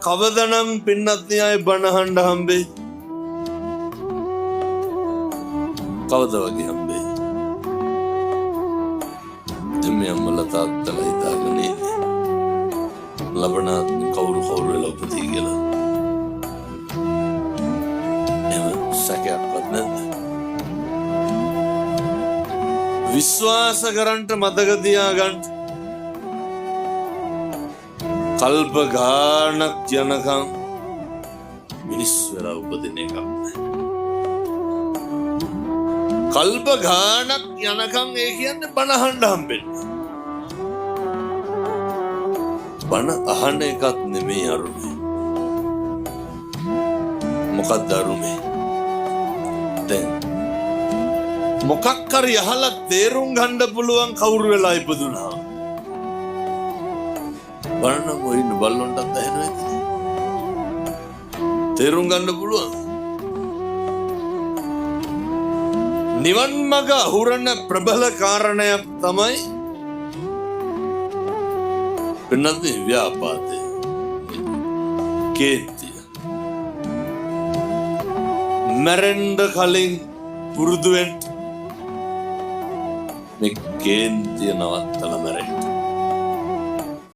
කවදනම් පින්නත්නි අය බණහඬ හම්බේ කවද වගේ හම්බේ එමේ අම්මල තාත්තල හිතාගෙන ඉන්නේ ලබනාත්ම කවුරු වෙලා උපදී කියලා එහෙම සැකයක්වත් නැද්ද විශ්වාස කරන්ට මතක තියාගන්න කල්ප ගානක් යනකම් මිනිස් වෙලා උපදින එකක් කල්ප ගානක් යනකම් ඒ කියන්නේ බණ අහන්න හම්බෙන්නේ බණ අහන එකක් නෙමෙයි අරුමේ මොකක්ද අරුමේ දැන් මොකක් හරි අහලා තේරුම් ගන්න පුළුවන් කවුරු වෙලා ඉපදුනා බලන්න මොයින් බල්ලොන්ටත් ඇහෙනවා ඇති තේරුම් ගන්න පුළුවන් නිවන් මඟ අහුරන ප්‍රබල කාරණයක් තමයි වෙනත් ව්‍යාපාදේ කේන්තිය මැරෙන්න කලින් පුරුදු වෙන්න මේ කේන්තිය නවත්තලා මැරෙන්න